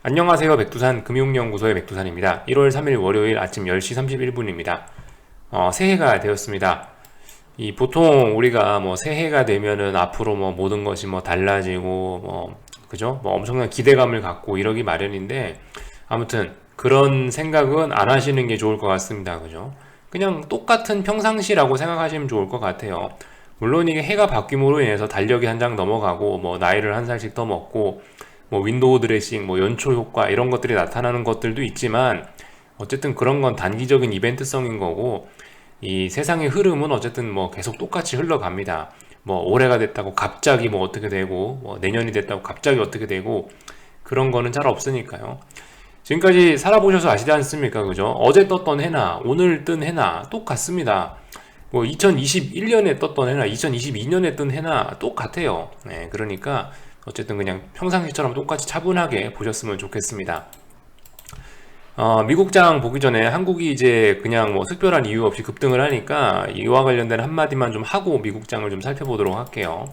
안녕하세요. 백두산 금융연구소의 백두산입니다. 1월 3일 월요일 아침 10시 31분입니다. 새해가 되었습니다. 보통 우리가 새해가 되면은 앞으로 모든 것이 달라지고 그죠? 엄청난 기대감을 갖고 이러기 마련인데, 아무튼 그런 생각은 안 하시는 게 좋을 것 같습니다. 그죠? 그냥 똑같은 평상시라고 생각하시면 좋을 것 같아요. 물론 이게 해가 바뀜으로 인해서 달력이 한 장 넘어가고 나이를 한 살씩 더 먹고 윈도우 드레싱, 연초 효과 이런 것들이 나타나는 것들도 있지만, 어쨌든 그런 건 단기적인 이벤트성인 거고, 이 세상의 흐름은 어쨌든 계속 똑같이 흘러갑니다. 올해가 됐다고 갑자기 어떻게 되고, 내년이 됐다고 갑자기 어떻게 되고, 그런 거는 잘 없으니까요. 지금까지 살아보셔서 아시지 않습니까? 그죠? 어제 떴던 해나 오늘 뜬 해나 똑같습니다. 2021년에 떴던 해나 2022년에 뜬 해나 똑같아요. 네, 그러니까 어쨌든 그냥 평상시처럼 똑같이 차분하게 보셨으면 좋겠습니다. 미국장 보기 전에 한국이 이제 그냥 특별한 이유 없이 급등을 하니까 이와 관련된 한마디만 좀 하고 미국장을 좀 살펴보도록 할게요.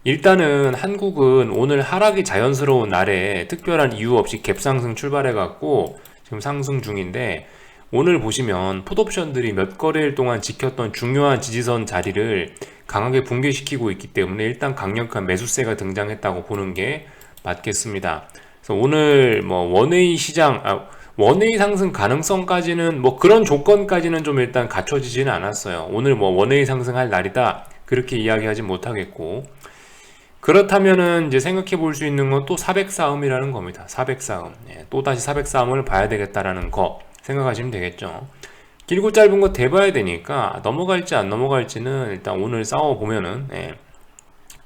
일단은 한국은 오늘 하락이 자연스러운 날에 특별한 이유 없이 갭상승 출발해갖고 지금 상승 중인데, 오늘 보시면 풋옵션들이 몇 거래일 동안 지켰던 중요한 지지선 자리를 강하게 붕괴시키고 있기 때문에 일단 강력한 매수세가 등장했다고 보는 게 맞겠습니다. 그래서 오늘 원웨이 시장, 원웨이 상승 가능성까지는 그런 조건까지는 좀 일단 갖춰지지는 않았어요. 오늘 원웨이 상승할 날이다 그렇게 이야기하지 못하겠고, 그렇다면은 이제 생각해 볼 수 있는 건 또 400싸움이라는 겁니다. 400싸움. 예, 또 다시 400싸움을 봐야 되겠다라는 거 생각하시면 되겠죠. 길고 짧은 거 대봐야 되니까 넘어갈지 안 넘어갈지는 일단 오늘 싸워보면은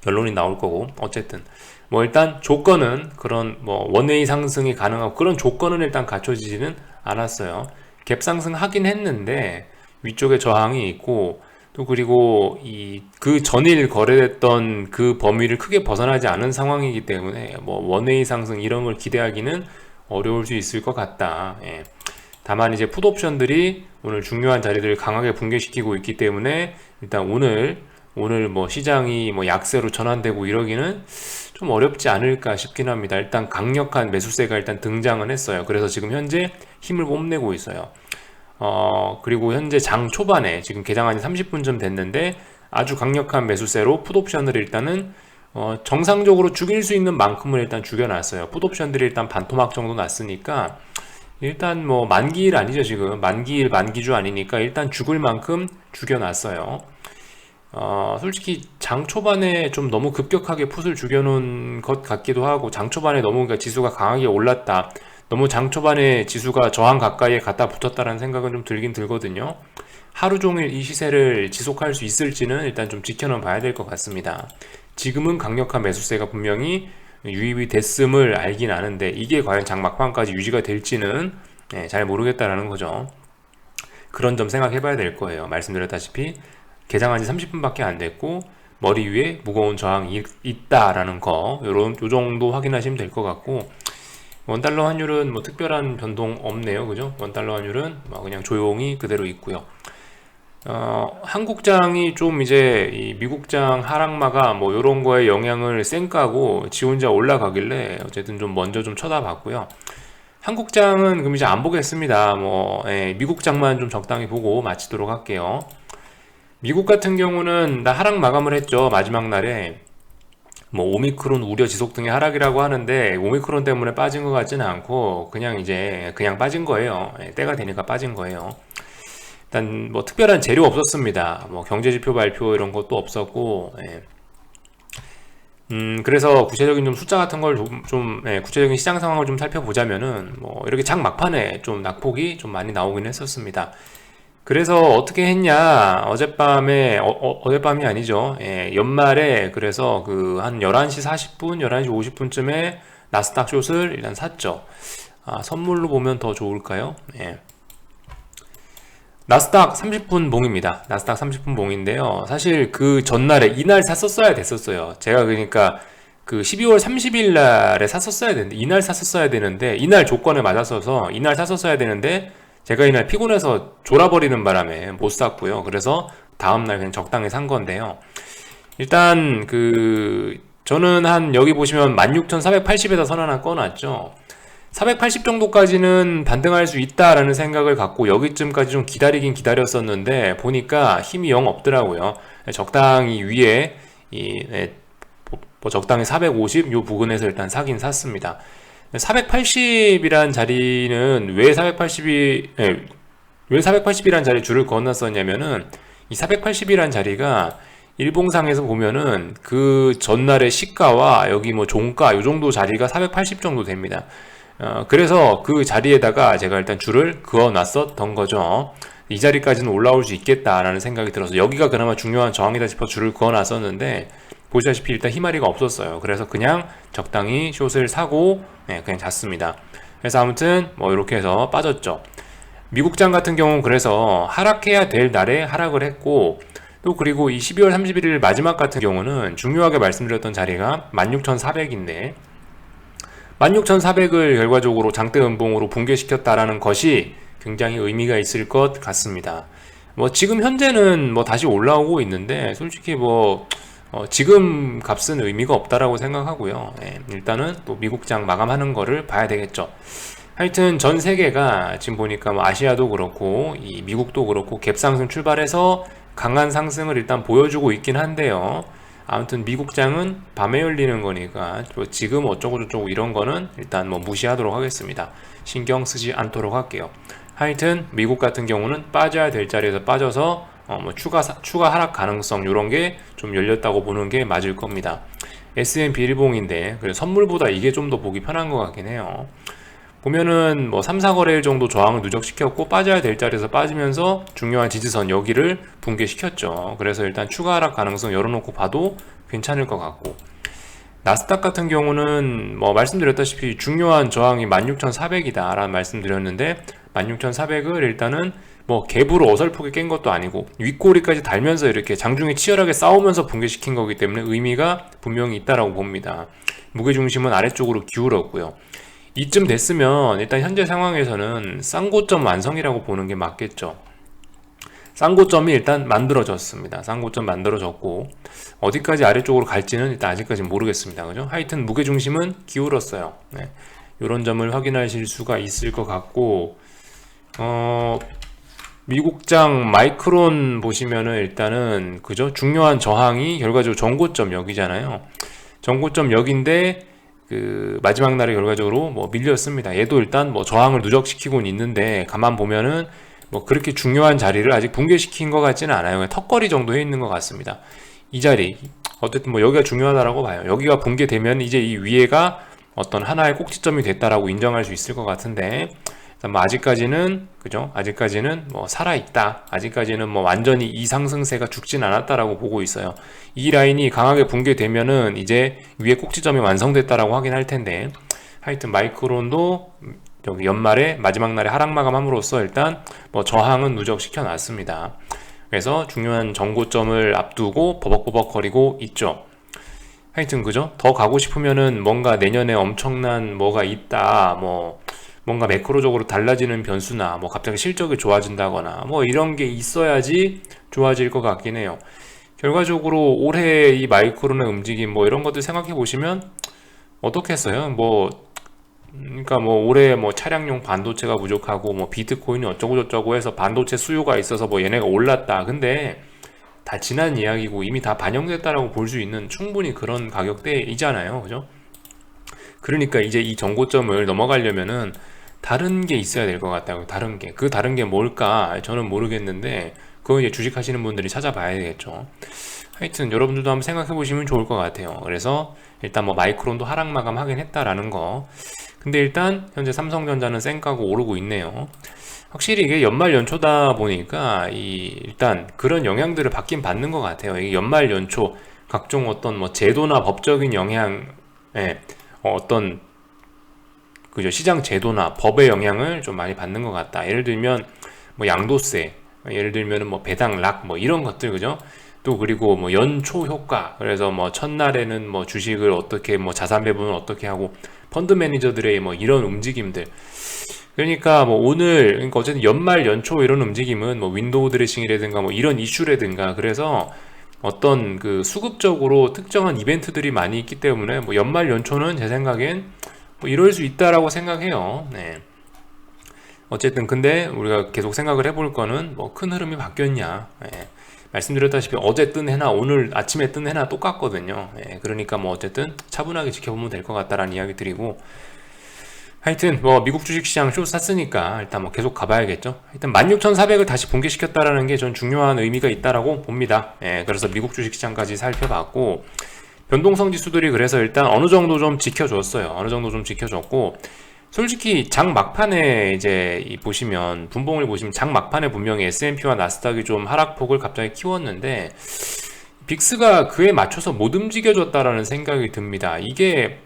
결론이 나올 거고, 어쨌든 일단 조건은 그런 원웨이 상승이 가능하고 그런 조건은 일단 갖춰지지는 않았어요. 갭 상승하긴 했는데 위쪽에 저항이 있고, 또 그리고 그 전일 거래됐던 그 범위를 크게 벗어나지 않은 상황이기 때문에 원웨이 상승 이런 걸 기대하기는 어려울 수 있을 것 같다. 예. 다만 이제 풋옵션들이 오늘 중요한 자리들을 강하게 붕괴시키고 있기 때문에 일단 오늘 시장이 약세로 전환되고 이러기는 좀 어렵지 않을까 싶긴 합니다. 일단 강력한 매수세가 일단 등장은 했어요. 그래서 지금 현재 힘을 뽐내고 있어요. 그리고 현재 장 초반에 지금 개장한 지 30분쯤 됐는데 아주 강력한 매수세로 풋옵션을 일단은 정상적으로 죽일 수 있는 만큼을 일단 죽여놨어요. 풋옵션들이 일단 반토막 정도 났으니까 일단 만기일 아니죠. 지금 만기일 만기주 아니니까 일단 죽을 만큼 죽여놨어요. 솔직히 장 초반에 좀 너무 급격하게 풋을 죽여놓은 것 같기도 하고, 장 초반에 너무 지수가 강하게 올랐다, 너무 장 초반에 지수가 저항 가까이에 갖다 붙었다라는 생각은 좀 들긴 들거든요. 하루 종일 이 시세를 지속할 수 있을지는 일단 좀 지켜는 봐야 될 것 같습니다. 지금은 강력한 매수세가 분명히 유입이 됐음을 알긴 아는데 이게 과연 장 막판까지 유지가 될지는 잘 모르겠다라는 거죠. 그런 점 생각해 봐야 될 거예요. 말씀드렸다시피 개장한 지 30분밖에 안 됐고 머리 위에 무거운 저항이 있다라는 거, 요 정도 확인하시면 될 것 같고, 원달러 환율은 특별한 변동 없네요. 그죠? 원달러 환율은 그냥 조용히 그대로 있고요. 한국장이 좀 이제 이 미국장 하락마가 요런 거에 영향을 쌩까고 지 혼자 올라가길래 어쨌든 좀 먼저 좀 쳐다봤고요. 한국장은 그럼 이제 안 보겠습니다. 미국장만 좀 적당히 보고 마치도록 할게요. 미국 같은 경우는 나 하락 마감을 했죠. 마지막 날에 오미크론 우려 지속 등의 하락이라고 하는데 오미크론 때문에 빠진 것 같지는 않고 그냥 빠진 거예요. 때가 되니까 빠진 거예요. 일단 특별한 재료 없었습니다. 경제지표 발표 이런 것도 없었고, 그래서 구체적인 좀 숫자 같은 걸 구체적인 시장 상황을 좀 살펴보자면은 이렇게 장 막판에 좀 낙폭이 좀 많이 나오긴 했었습니다. 그래서 어떻게 했냐, 어젯밤이 아니죠. 연말에 그래서 한 11시 40분, 11시 50분쯤에 나스닥 숏을 일단 샀죠. 선물로 보면 더 좋을까요? 나스닥 30분 봉입니다. 나스닥 30분 봉인데요. 사실 그 전날에 이날 샀었어야 됐었어요. 제가 그러니까 그 12월 30일 날에 샀었어야 되는데, 이날 조건에 맞았어서 이날 샀었어야 되는데 제가 이날 피곤해서 졸아버리는 바람에 못 샀고요. 그래서 다음날 그냥 적당히 산 건데요. 일단 저는 여기 보시면 16,480에다 선 하나 꺼놨죠. 480 정도까지는 반등할 수 있다라는 생각을 갖고 여기쯤까지 좀 기다리긴 기다렸었는데 보니까 힘이 영 없더라고요. 적당히 위에 뭐 적당히 450 요 부근에서 일단 사긴 샀습니다. 480이란 자리는 왜 480이란 자리 줄을 건넜었냐면은 이 480이란 자리가 일봉상에서 보면은 그 전날의 시가와 여기 뭐 종가 요 정도 자리가 480 정도 됩니다. 그래서 그 자리에다가 제가 일단 줄을 그어 놨었던 거죠. 이 자리까지는 올라올 수 있겠다라는 생각이 들어서 여기가 그나마 중요한 저항이다 싶어 줄을 그어 놨었는데 보시다시피 일단 희마리가 없었어요. 그래서 그냥 적당히 숏을 사고 그냥 잤습니다. 그래서 아무튼 뭐 이렇게 해서 빠졌죠. 미국장 같은 경우는 그래서 하락해야 될 날에 하락을 했고 또 그리고 이 12월 31일 마지막 같은 경우는 중요하게 말씀드렸던 자리가 16,400인데 16,400을 결과적으로 장대 음봉으로 붕괴시켰다라는 것이 굉장히 의미가 있을 것 같습니다. 뭐 지금 현재는 뭐 다시 올라오고 있는데 솔직히 뭐 지금 값은 의미가 없다라고 생각하고요. 일단은 또 미국장 마감하는 거를 봐야 되겠죠. 하여튼 전 세계가 지금 보니까 뭐 아시아도 그렇고 이 미국도 그렇고 갭상승 출발해서 강한 상승을 일단 보여주고 있긴 한데요. 아무튼 미국장은 밤에 열리는 거니까 뭐 지금 어쩌고 저쩌고 이런 거는 일단 뭐 무시하도록 하겠습니다. 신경 쓰지 않도록 할게요. 하여튼 미국 같은 경우는 빠져야 될 자리에서 빠져서 뭐 추가 하락 가능성 이런 게 좀 열렸다고 보는 게 맞을 겁니다. S&P 일봉인데 선물보다 이게 좀 더 보기 편한 것 같긴 해요. 보면은 뭐 3, 4거래일 정도 저항을 누적시켰고 빠져야 될 자리에서 빠지면서 중요한 지지선 여기를 붕괴시켰죠. 그래서 일단 추가 하락 가능성 열어놓고 봐도 괜찮을 것 같고 나스닥 같은 경우는 뭐 말씀드렸다시피 중요한 저항이 16,400이다 라는 말씀드렸는데 16,400을 일단은 뭐 갭으로 어설프게 깬 것도 아니고 윗꼬리까지 달면서 이렇게 장중에 치열하게 싸우면서 붕괴시킨 거기 때문에 의미가 분명히 있다라고 봅니다. 무게중심은 아래쪽으로 기울었고요. 이쯤 됐으면 일단 현재 상황에서는 쌍고점 완성이라고 보는 게 맞겠죠. 쌍고점이 일단 만들어졌습니다. 쌍고점 만들어졌고 어디까지 아래쪽으로 갈지는 일단 아직까지 모르겠습니다. 그죠? 하여튼 무게중심은 기울었어요. 이런 점을 확인하실 수가 있을 것 같고 미국장 마이크론 보시면은 일단은 그죠? 중요한 저항이 결과적으로 전고점 여기잖아요. 전고점 여기인데 그 마지막 날에 결과적으로 뭐 밀렸습니다. 얘도 일단 뭐 저항을 누적시키고는 있는데 가만 보면은 뭐 그렇게 중요한 자리를 아직 붕괴시킨 것 같지는 않아요. 그냥 턱걸이 정도에 있는 것 같습니다. 이 자리 어쨌든 뭐 여기가 중요하다라고 봐요. 여기가 붕괴되면 이제 이 위에가 어떤 하나의 꼭지점이 됐다라고 인정할 수 있을 것 같은데 뭐 아직까지는 그죠? 아직까지는 뭐 살아있다. 아직까지는 뭐 완전히 이 상승세가 죽진 않았다라고 보고 있어요. 이 라인이 강하게 붕괴되면은 이제 위에 꼭지점이 완성됐다라고 확인할 텐데 하여튼 마이크론도 여기 연말에 마지막 날에 하락 마감함으로써 일단 뭐 저항은 누적시켜 놨습니다. 그래서 중요한 전고점을 앞두고 버벅버벅거리고 있죠. 하여튼 그죠? 더 가고 싶으면은 뭔가 내년에 엄청난 뭐가 있다. 뭐 뭔가 매크로적으로 달라지는 변수나 뭐 갑자기 실적이 좋아진다거나 뭐 이런 게 있어야지 좋아질 것 같긴 해요. 결과적으로 올해 이 마이크론의 움직임 뭐 이런 것들 생각해 보시면 어떻겠어요? 뭐 그러니까 뭐 올해 뭐 차량용 반도체가 부족하고 뭐 비트코인이 어쩌고 저쩌고 해서 반도체 수요가 있어서 뭐 얘네가 올랐다. 근데 다 지난 이야기고 이미 다 반영됐다라고 볼 수 있는 충분히 그런 가격대이잖아요. 그죠? 그러니까 이제 이 정고점을 넘어가려면은 다른 게 있어야 될 것 같다고. 다른 게. 그 다른 게 뭘까? 저는 모르겠는데 그거 이제 주식하시는 분들이 찾아봐야 되겠죠. 하여튼 여러분들도 한번 생각해 보시면 좋을 것 같아요. 그래서 일단 뭐 마이크론도 하락 마감하긴 했다라는 거. 근데 일단 현재 삼성전자는 쌩까고 오르고 있네요. 확실히 이게 연말 연초다 보니까 일단 그런 영향들을 받긴 받는 것 같아요. 이게 연말 연초 각종 어떤 뭐 제도나 법적인 영향에 어떤 그죠 시장 제도나 법의 영향을 좀 많이 받는 것 같다. 예를 들면 뭐 양도세, 예를 들면 뭐 배당락 뭐 이런 것들 그죠? 또 그리고 뭐 연초 효과. 그래서 뭐 첫날에는 뭐 주식을 어떻게 뭐 자산 배분을 어떻게 하고 펀드 매니저들의 뭐 이런 움직임들. 그러니까 뭐 오늘 그러니까 어쨌든 연말 연초 이런 움직임은 뭐 윈도우 드레싱이라든가 뭐 이런 이슈라든가 그래서 어떤 그 수급적으로 특정한 이벤트들이 많이 있기 때문에 뭐 연말 연초는 제 생각엔 뭐 이럴 수 있다라고 생각해요. 네. 어쨌든 근데 우리가 계속 생각을 해볼 거는 뭐 큰 흐름이 바뀌었냐. 예. 말씀드렸다시피 어제 뜬 해나 오늘 아침에 뜬 해나 똑같거든요. 예. 그러니까 뭐 어쨌든 차분하게 지켜보면 될 것 같다라는 이야기 드리고, 하여튼 뭐 미국 주식시장 쇼 샀으니까 일단 뭐 계속 가봐야겠죠. 일단 16,400을 다시 붕괴시켰다라는 게 전 중요한 의미가 있다라고 봅니다. 예. 그래서 미국 주식시장까지 살펴봤고, 변동성 지수들이 그래서 일단 어느 정도 좀 지켜줬어요. 어느 정도 좀 지켜줬고, 솔직히 장 막판에 이제 보시면 분봉을 보시면 장 막판에 분명히 S&P와 나스닥이 좀 하락폭을 갑자기 키웠는데 빅스가 그에 맞춰서 못 움직여줬다라는 생각이 듭니다. 이게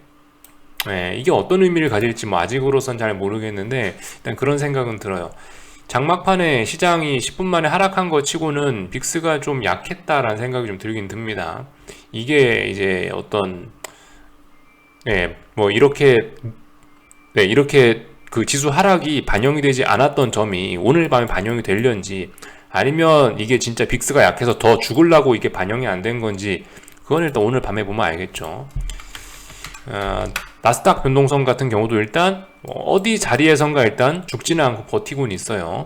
어떤 의미를 가질지 뭐 아직으로선 잘 모르겠는데 일단 그런 생각은 들어요. 장막판에 시장이 10분 만에 하락한 거 치고는 빅스가 좀 약했다라는 생각이 좀 들긴 듭니다. 이게 이제 어떤 뭐 이렇게 그 지수 하락이 반영이 되지 않았던 점이 오늘 밤에 반영이 될런지, 아니면 이게 진짜 빅스가 약해서 더 죽으려고 이게 반영이 안 된 건지, 그건 일단 오늘 밤에 보면 알겠죠. 나스닥 변동성 같은 경우도 일단 어디 자리에선가 일단 죽지는 않고 버티고는 있어요.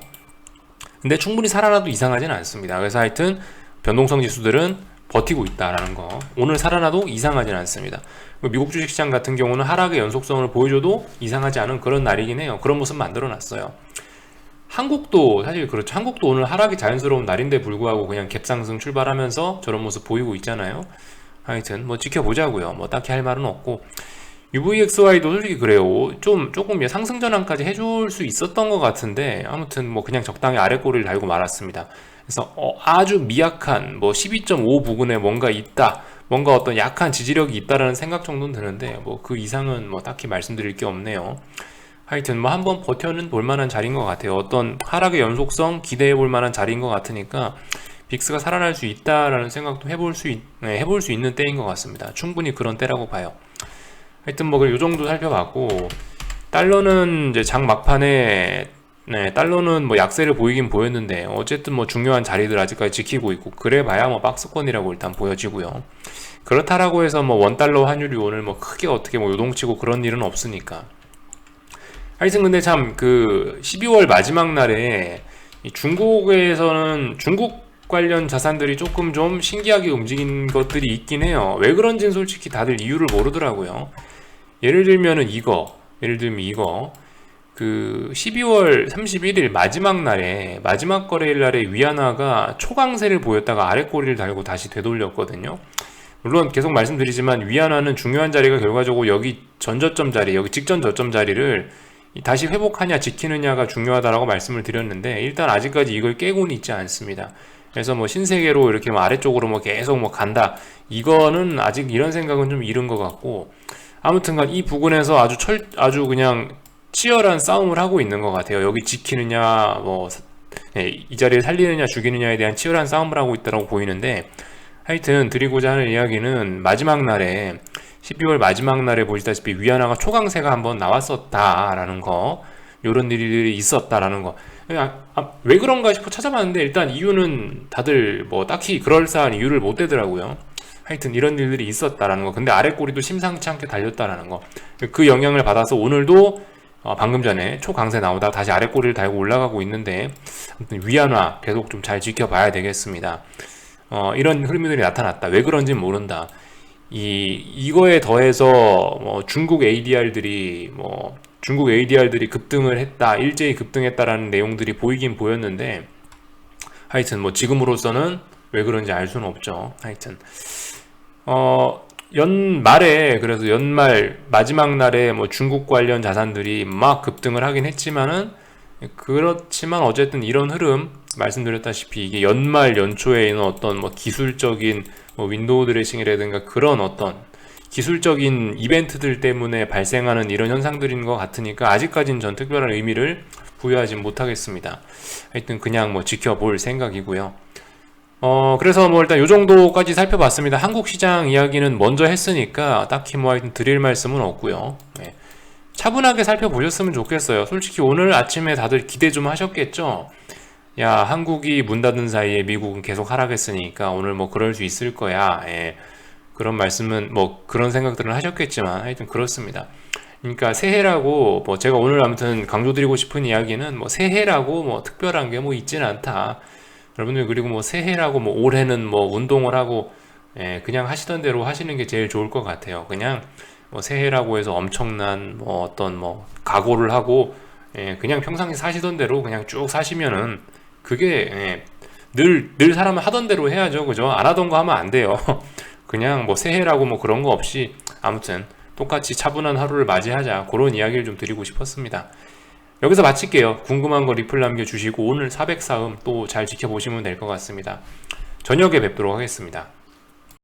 근데 충분히 살아나도 이상하진 않습니다. 그래서 하여튼 변동성 지수들은 버티고 있다라는 거, 오늘 살아나도 이상하진 않습니다. 미국 주식시장 같은 경우는 하락의 연속성을 보여줘도 이상하지 않은 그런 날이긴 해요. 그런 모습 만들어놨어요. 한국도 사실 그렇죠. 한국도 오늘 하락이 자연스러운 날인데 불구하고 그냥 갭상승 출발하면서 저런 모습 보이고 있잖아요. 하여튼 뭐 지켜보자고요. 뭐 딱히 할 말은 없고, UVXY도 솔직히 그래요. 조금 상승 전환까지 해줄 수 있었던 것 같은데 아무튼 뭐 그냥 적당히 아래 꼬리를 달고 말았습니다. 그래서 아주 미약한 뭐 12.5 부근에 뭔가 있다, 뭔가 어떤 약한 지지력이 있다라는 생각 정도는 드는데 뭐 그 이상은 뭐 딱히 말씀드릴 게 없네요. 하여튼 뭐 한번 버텨는 볼만한 자리인 것 같아요. 어떤 하락의 연속성 기대해 볼 만한 자리인 것 같으니까 빅스가 살아날 수 있다라는 생각도 해볼 수 있는 때인 것 같습니다. 충분히 그런 때라고 봐요. 하여튼 뭐 요 정도 살펴봤고, 달러는 이제 장 막판에 달러는 뭐 약세를 보이긴 보였는데 어쨌든 뭐 중요한 자리들 아직까지 지키고 있고, 그래봐야 뭐 박스권이라고 일단 보여지고요. 그렇다라고 해서 뭐 원달러 환율이 오늘 뭐 크게 어떻게 뭐 요동치고 그런 일은 없으니까. 하여튼 근데 참 그 12월 마지막 날에 중국에서는 중국 관련 자산들이 조금 좀 신기하게 움직인 것들이 있긴 해요. 왜 그런지는 솔직히 다들 이유를 모르더라고요. 예를 들면 이거 그 12월 31일 마지막 날에, 마지막 거래일 날에 위안화가 초강세를 보였다가 아래 꼬리를 달고 다시 되돌렸거든요. 물론 계속 말씀드리지만 위안화는 중요한 자리가 결과적으로 여기 전저점 자리, 여기 직전 저점 자리를 다시 회복하냐 지키느냐가 중요하다라고 말씀을 드렸는데 일단 아직까지 이걸 깨고는 있지 않습니다. 그래서 뭐 신세계로 이렇게 뭐 아래쪽으로 뭐 계속 뭐 간다, 이거는 아직 이런 생각은 좀 이른 것 같고, 아무튼간 이 부근에서 아주 그냥 치열한 싸움을 하고 있는 것 같아요. 여기 지키느냐 뭐 이 자리를 살리느냐 죽이느냐에 대한 치열한 싸움을 하고 있다고 보이는데, 하여튼 드리고자 하는 이야기는 마지막 날에 12월 마지막 날에 보시다시피 위안화가 초강세가 한번 나왔었다라는 거, 요런 일들이 있었다라는 거. 왜 그런가 싶어 찾아봤는데 일단 이유는 다들 뭐 딱히 그럴싸한 이유를 못 대더라고요. 하여튼 이런 일들이 있었다라는 거. 근데 아래 꼬리도 심상치 않게 달렸다라는 거. 그 영향을 받아서 오늘도 방금 전에 초강세 나오다가 다시 아래 꼬리를 달고 올라가고 있는데, 아무튼 위안화 계속 좀 잘 지켜봐야 되겠습니다. 이런 흐름들이 나타났다. 왜 그런지는 모른다. 이거에 더해서 뭐 중국 ADR들이 급등을 했다, 일제히 급등했다라는 내용들이 보이긴 보였는데, 하여튼 뭐 지금으로서는 왜 그런지 알 수는 없죠. 하여튼 연말에, 그래서 연말 마지막 날에 뭐 중국 관련 자산들이 막 급등을 하긴 했지만은, 그렇지만 어쨌든 이런 흐름 말씀드렸다시피 이게 연말 연초에 있는 어떤 뭐 기술적인 뭐 윈도우 드레싱이라든가 그런 어떤 기술적인 이벤트들 때문에 발생하는 이런 현상들인 것 같으니까 아직까지는 전 특별한 의미를 부여하지 못하겠습니다. 하여튼 그냥 뭐 지켜볼 생각이고요. 그래서 뭐 일단 요 정도까지 살펴봤습니다. 한국 시장 이야기는 먼저 했으니까 딱히 뭐 하여튼 드릴 말씀은 없고요. 차분하게 살펴보셨으면 좋겠어요. 솔직히 오늘 아침에 다들 기대 좀 하셨겠죠? 야, 한국이 문 닫은 사이에 미국은 계속 하락했으니까 오늘 뭐 그럴 수 있을 거야. 그런 말씀은 뭐 그런 생각들은 하셨겠지만 하여튼 그렇습니다. 그러니까 새해라고 뭐 제가 오늘 아무튼 강조드리고 싶은 이야기는 뭐 새해라고 뭐 특별한 게 뭐 있지는 않다. 여러분들 그리고 뭐 새해라고 뭐 올해는 뭐 운동을 하고 그냥 하시던 대로 하시는 게 제일 좋을 것 같아요. 그냥 뭐 새해라고 해서 엄청난 뭐 어떤 뭐 각오를 하고 그냥 평상시 사시던 대로 그냥 쭉 사시면은 그게 늘 사람은 하던 대로 해야죠. 그죠? 안 하던 거 하면 안 돼요. 그냥 뭐 새해라고 뭐 그런 거 없이 아무튼 똑같이 차분한 하루를 맞이하자. 그런 이야기를 좀 드리고 싶었습니다. 여기서 마칠게요. 궁금한 거 리플 남겨주시고 오늘 404음 또 잘 지켜보시면 될 것 같습니다. 저녁에 뵙도록 하겠습니다.